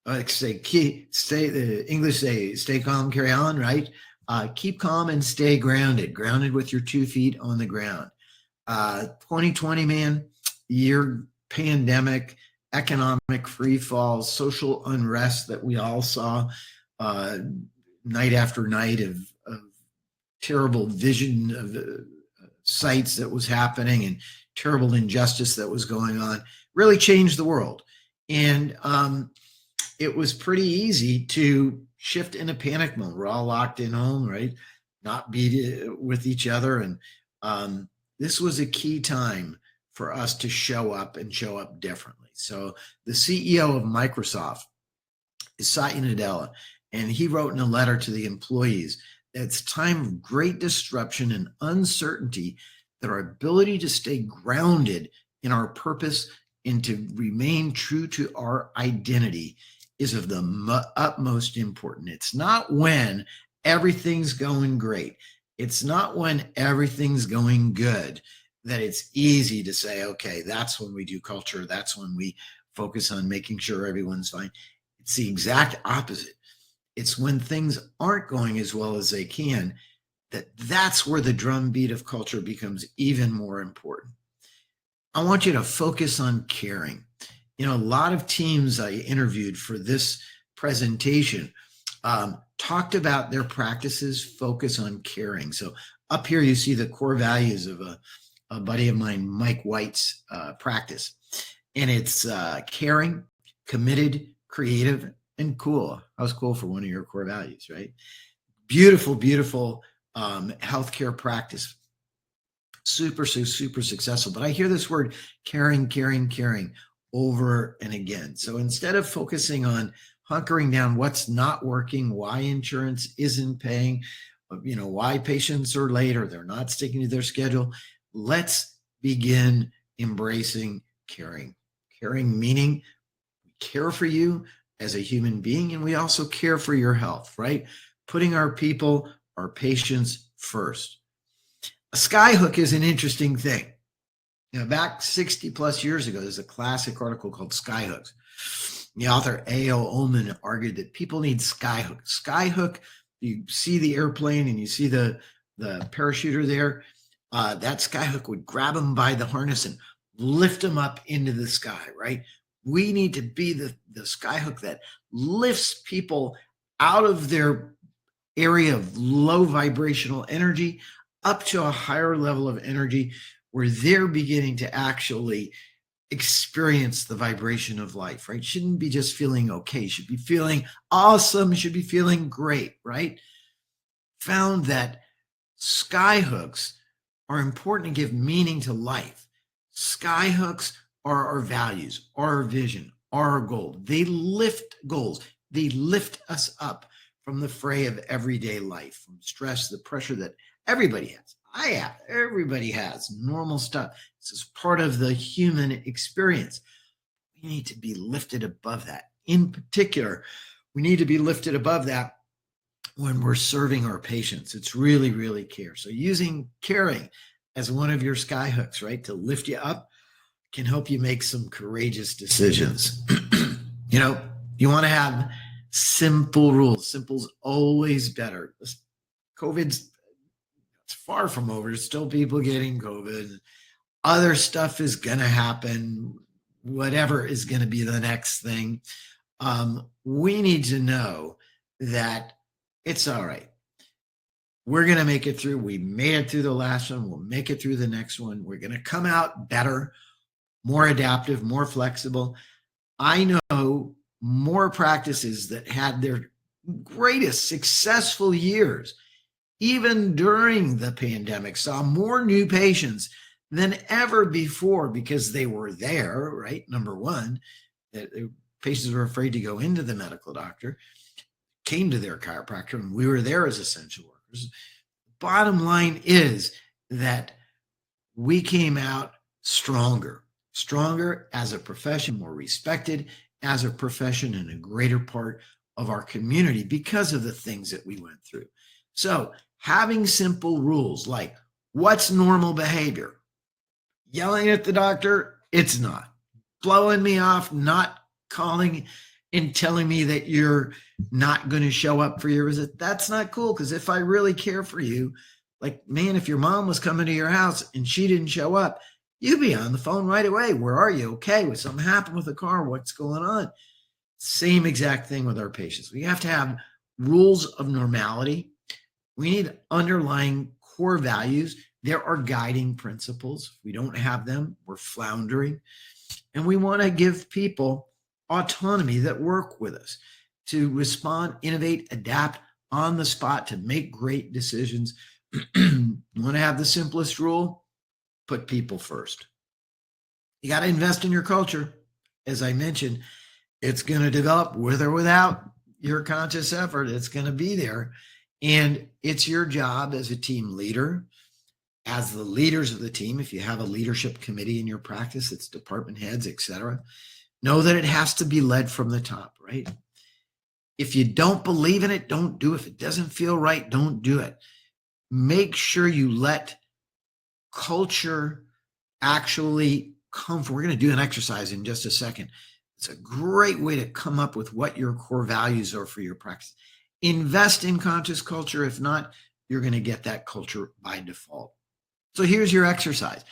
Like the English say, stay calm, carry on, right? Keep calm and stay grounded with your 2 feet on the ground. 2020, man, year pandemic, economic free fall, social unrest that we all saw night after night of terrible vision of sights that was happening and terrible injustice that was going on really changed the world. And it was pretty easy to shift into panic mode. We're all locked in home, right? Not be with each other. And this was a key time for us to show up and show up differently. So the CEO of Microsoft is Satya Nadella, and he wrote in a letter to the employees that it's time of great disruption and uncertainty, that our ability to stay grounded in our purpose and to remain true to our identity is of the utmost importance. It's not when everything's going great. It's not when everything's going good that it's easy to say, okay, that's when we do culture. That's when we focus on making sure everyone's fine. It's the exact opposite. It's when things aren't going as well as they can that's where the drumbeat of culture becomes even more important. I want you to focus on caring. You know, a lot of teams I interviewed for this presentation talked about their practices focus on caring. So up here you see the core values of a buddy of mine, Mike White's practice. And it's caring, committed, creative, and cool. How's cool for one of your core values, right? Beautiful, beautiful healthcare practice. Super successful. But I hear this word caring over and again. So instead of focusing on hunkering down what's not working, why insurance isn't paying, you know, why patients are late or they're not sticking to their schedule, let's begin embracing caring. Caring meaning we care for you as a human being, and we also care for your health, right? Putting our people, our patients first. A skyhook is an interesting thing. You know, back 60 plus years ago, there's a classic article called Skyhooks. The author A.O. Ullman argued that people need skyhook. Skyhook, you see the airplane and you see the parachuter there, that skyhook would grab them by the harness and lift them up into the sky, right? We need to be the skyhook that lifts people out of their area of low vibrational energy up to a higher level of energy where they're beginning to actually experience the vibration of life, right? Shouldn't be just feeling okay, should be feeling awesome, should be feeling great, right? Found that skyhooks are important to give meaning to life. Skyhooks are our values, our vision, our goal. They lift goals. They lift us up from the fray of everyday life, from stress, the pressure that everybody has. I have, everybody has normal stuff. This is part of the human experience. We need to be lifted above that. In particular, we need to be lifted above that when we're serving our patients. It's really care. So using caring as one of your skyhooks, right, to lift you up can help you make some courageous decisions. You know, you want to have simple rules. Simple's always better. COVID's it's far from over. There's still people getting COVID. Other stuff is going to happen. Whatever is going to be the next thing. We need to know that it's all right. We're going to make it through. We made it through the last one. We'll make it through the next one. We're going to come out better, more adaptive, more flexible. I know more practices that had their greatest successful years even during the pandemic, saw more new patients than ever before because they were there, right? Number one, patients were afraid to go into the medical doctor, came to their chiropractor, and we were there as essential workers. Bottom line is that we came out stronger as a profession, more respected as a profession, and a greater part of our community because of the things that we went through. So having simple rules like what's normal behavior? Yelling at the doctor, it's not. Blowing me off, not calling and telling me that you're not going to show up for your visit, that's not cool. Because if I really care for you, like, man, if your mom was coming to your house and she didn't show up, you'd be on the phone right away. Where are you? Okay, was something happened with the car? What's going on? Same exact thing with our patients. We have to have rules of normality. We need underlying core values. There are guiding principles. If we don't have them, we're floundering. And we want to give people autonomy that work with us to respond, innovate, adapt on the spot to make great decisions. You want to have the simplest rule? Put people first. You got to invest in your culture. As I mentioned, it's going to develop with or without your conscious effort. It's going to be there. And it's your job as a team leader, as the leaders of the team, if you have a leadership committee in your practice, it's department heads, etc., know that it has to be led from the top, right? If you don't believe in it, don't do it. If it doesn't feel right, don't do it. Make sure you let culture actually come from. We're going to do an exercise in just a second. It's a great way to come up with what your core values are for your practice. Invest in conscious culture. If not, you're going to get that culture by default. So here's your exercise.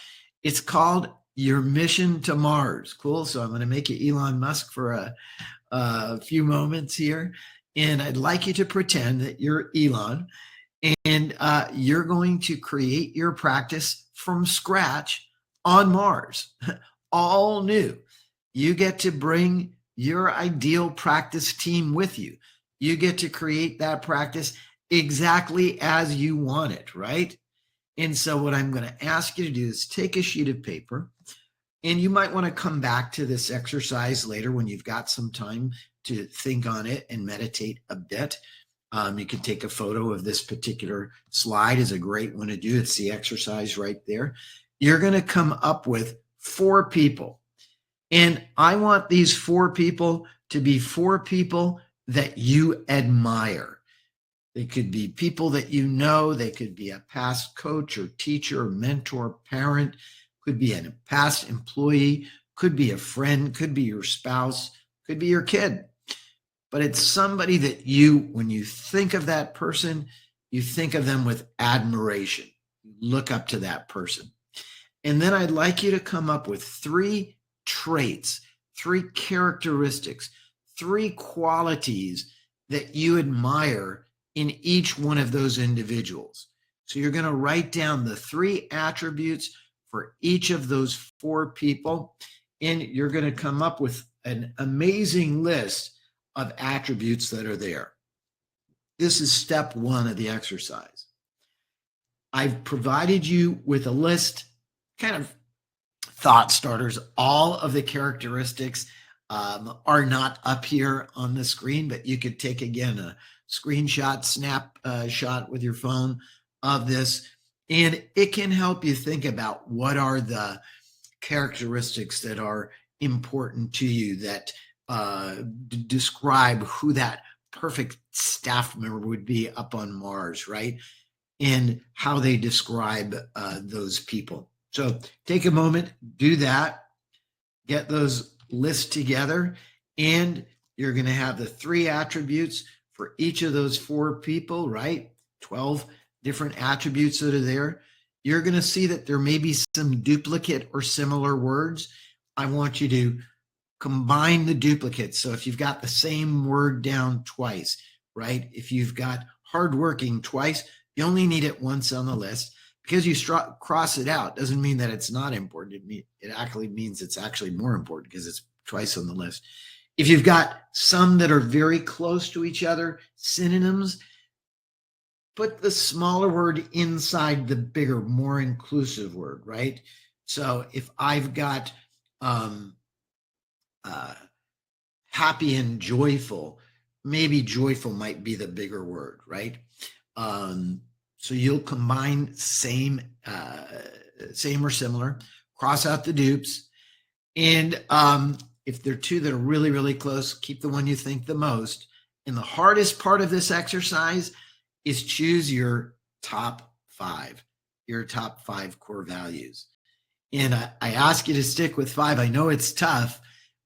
It's called Your Mission to Mars. Cool. So I'm going to make you Elon Musk for a few moments here. And I'd like you to pretend that you're Elon and you're going to create your practice from scratch on Mars, all new. You get to bring your ideal practice team with you. You get to create that practice exactly as you want it, right? And so what I'm going to ask you to do is take a sheet of paper, and you might want to come back to this exercise later when you've got some time to think on it and meditate a bit. You can take a photo of this particular slide, is a great one to do. It's the exercise right there. You're going to come up with 4 people. And I want these 4 people to be 4 people that you admire. They could be people that you know. They could be a past coach or teacher, or mentor, parent, could be a past employee, could be a friend, could be your spouse, could be your kid. But it's somebody that you, when you think of that person, you think of them with admiration. You look up to that person. And then I'd like you to come up with 3 traits, 3 characteristics, 3 qualities that you admire in each one of those individuals. So you're going to write down the 3 attributes for each of those 4 people, and you're going to come up with an amazing list of attributes that are there. This is step 1 of the exercise. I've provided you with a list, kind of thought starters. All of the characteristics are not up here on the screen, but you could take, again, a screenshot, snap shot with your phone of this, and it can help you think about what are the characteristics that are important to you that describe who that perfect staff member would be up on Mars, right? And how they describe those people. So take a moment, do that, get those lists together, and you're going to have the 3 attributes for each of those 4 people, right? 12 different attributes that are there. You're going to see that there may be some duplicate or similar words. I want you to combine the duplicates. So if you've got the same word down twice, right? If you've got hardworking twice, you only need it once on the list. Because you cross it out doesn't mean that it's not important. It actually means it's actually more important because it's twice on the list. If you've got some that are very close to each other, synonyms, put the smaller word inside the bigger, more inclusive word, right? So if I've got happy and joyful, maybe joyful might be the bigger word, right? So you'll combine same or similar, cross out the dupes, and if they're two that are really, really close, keep the one you think the most. And the hardest part of this exercise is choose your top five core values. And I ask you to stick with 5. I know it's tough,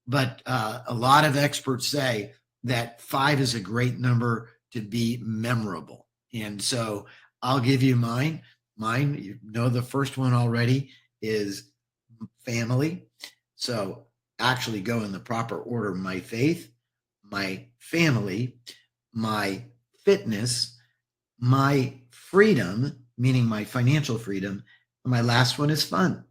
but a lot of experts say that 5 is a great number to be memorable. And so I'll give you mine. Mine, you know, the first one already is family. So actually go in the proper order: my faith, my family, my fitness, my freedom, meaning my financial freedom. And my last one is fun.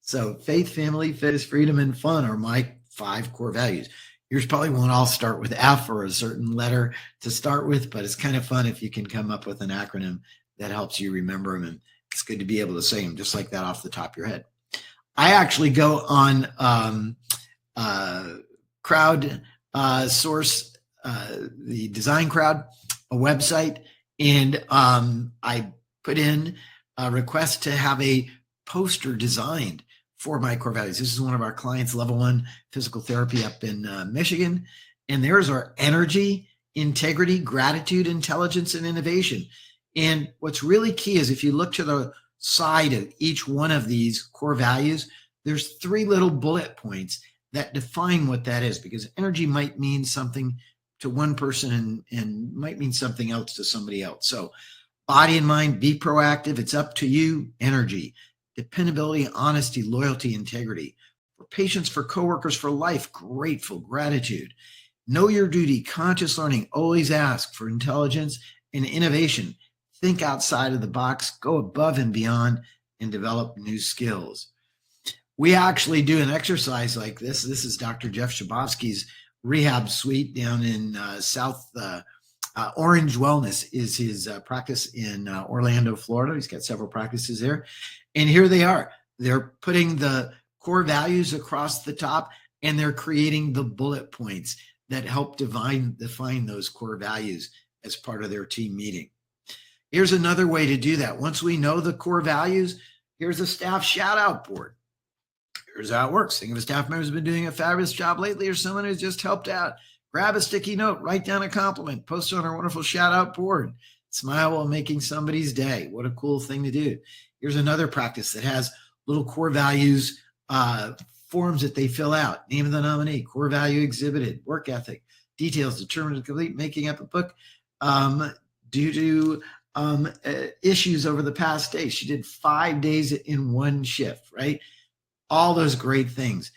So faith, family, fitness, freedom, and fun are my 5 core values. Yours probably won't all start with F or a certain letter to start with, but it's kind of fun if you can come up with an acronym that helps you remember them. And it's good to be able to say them just like that off the top of your head. I actually go on crowd source, the Design Crowd, a website, and I put in a request to have a poster designed for my core values. This is one of our clients, level 1 physical therapy up in Michigan. And there's our energy, integrity, gratitude, intelligence, and innovation. And what's really key is if you look to the side of each one of these core values, there's 3 little bullet points that define what that is, because energy might mean something to one person and might mean something else to somebody else. So body and mind, be proactive. It's up to you. Energy, dependability, honesty, loyalty, integrity. For patients, for coworkers, for life, grateful, gratitude. Know your duty, conscious learning, always ask. For intelligence and innovation, think outside of the box, go above and beyond, and develop new skills. We actually do an exercise like this. This is Dr. Jeff Shabovsky's rehab suite down in South Orange Wellness is his practice in Orlando, Florida. He's got several practices there. And here they are. They're putting the core values across the top, and they're creating the bullet points that help define those core values as part of their team meeting. Here's another way to do that. Once we know the core values, here's a staff shout out board. Here's how it works. Think of a staff member who's been doing a fabulous job lately, or someone who's just helped out. Grab a sticky note, write down a compliment, post it on our wonderful shout out board. Smile while making somebody's day. What a cool thing to do. Here's another practice that has little core values forms that they fill out. Name of the nominee, core value exhibited, work ethic, details determined to complete, making up a book due to issues over the past day. She did 5 days in one shift, right? All those great things.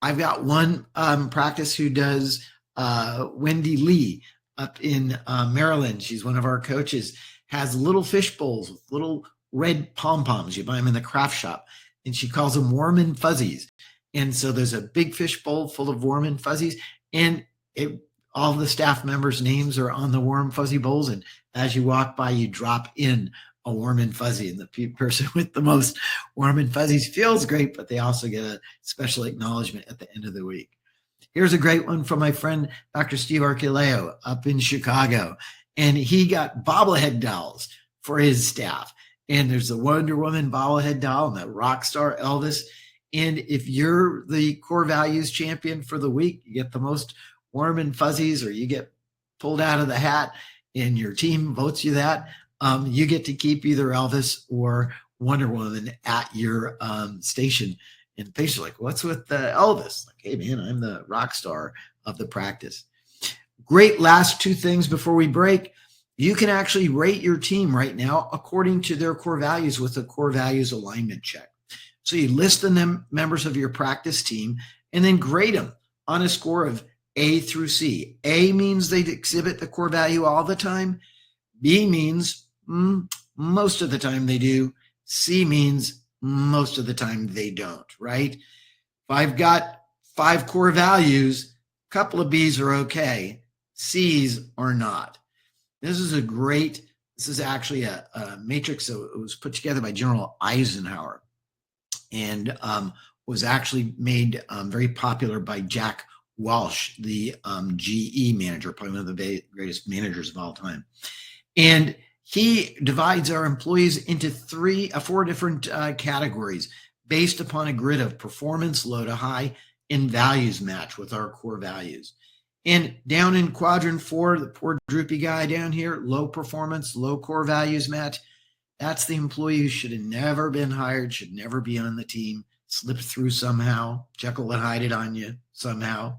I've got one practice who does Wendy Lee up in Maryland. She's one of our coaches, has little fish bowls with little red pom-poms. You buy them in the craft shop, and she calls them warm and fuzzies. And so there's a big fish bowl full of warm and fuzzies, and all the staff members' names are on the warm fuzzy bowls. And as you walk by, you drop in a warm and fuzzy, and the person with the most warm and fuzzies feels great, but they also get a special acknowledgement at the end of the week. Here's a great one from my friend, Dr. Steve Archileo up in Chicago. And he got bobblehead dolls for his staff. And there's the Wonder Woman bobblehead doll and that rock star Elvis. And if you're the core values champion for the week, you get the most warm and fuzzies, or you get pulled out of the hat and your team votes you that, you get to keep either Elvis or Wonder Woman at your station. And patients are like, what's with Elvis? Like, hey, man, I'm the rock star of the practice. Great last 2 things before we break. You can actually rate your team right now according to their core values with a core values alignment check. So you list the members of your practice team and then grade them on a score of A through C. A means they exhibit the core value all the time. B means most of the time they do. C means most of the time they don't, right? If I've got 5 core values, a couple of B's are okay. C's are not. This is a great This is actually a matrix that was put together by General Eisenhower and was actually made very popular by Jack Welch, the GE manager, probably one of the greatest managers of all time. And he divides our employees into four different categories based upon a grid of performance, low to high, and values match with our core values. And down in quadrant 4, the poor droopy guy down here, low performance, low core values match. That's the employee who should have never been hired, should never be on the team, slipped through somehow, Jekyll and Hyde it on you somehow.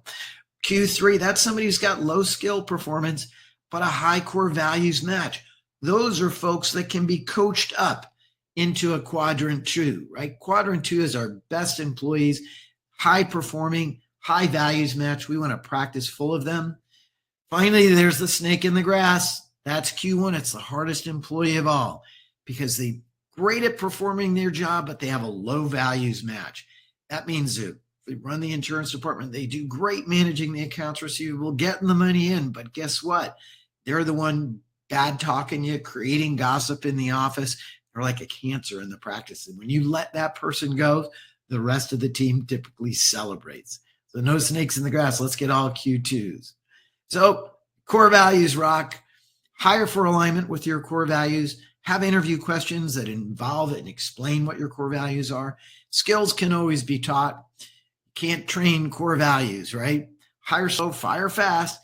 Q3, that's somebody who's got low skill performance, but a high core values match. Those are folks that can be coached up into a quadrant 2, right? Quadrant 2 is our best employees, high performing, high values match. We want to practice full of them. Finally, there's the snake in the grass. That's Q1. It's the hardest employee of all because they're great at performing their job, but they have a low values match. That means that they run the insurance department. They do great managing the accounts receivable, getting the money in. But guess what? They're the one bad talking you, creating gossip in the office. They're like a cancer in the practice. And when you let that person go, the rest of the team typically celebrates. So no snakes in the grass. Let's get all Q2s. So core values rock. Hire for alignment with your core values. Have interview questions that involve and explain what your core values are. Skills can always be taught. Can't train core values, right? Hire slow, fire fast,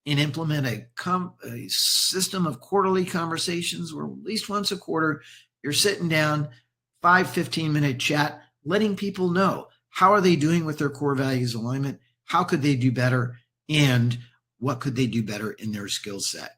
and implement a system of quarterly conversations where at least once a quarter, you're sitting down, 15-minute chat, letting people know how are they doing with their core values alignment, how could they do better, and what could they do better in their skill set.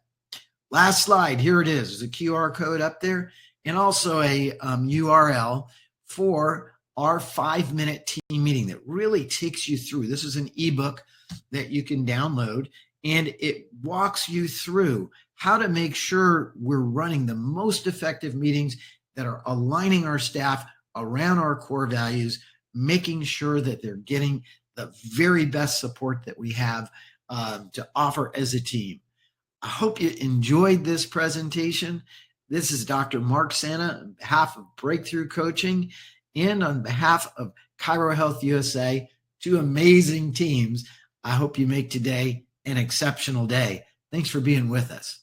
Last slide, here it is. There's a QR code up there and also a URL for our 5-minute team meeting that really takes you through. This is an ebook that you can download, and it walks you through how to make sure we're running the most effective meetings that are aligning our staff around our core values, making sure that they're getting the very best support that we have to offer as a team. I hope you enjoyed this presentation. This is Dr. Mark Sanna on behalf of Breakthrough Coaching and on behalf of ChiroHealthUSA, 2 amazing teams. I hope you make today an exceptional day. Thanks for being with us.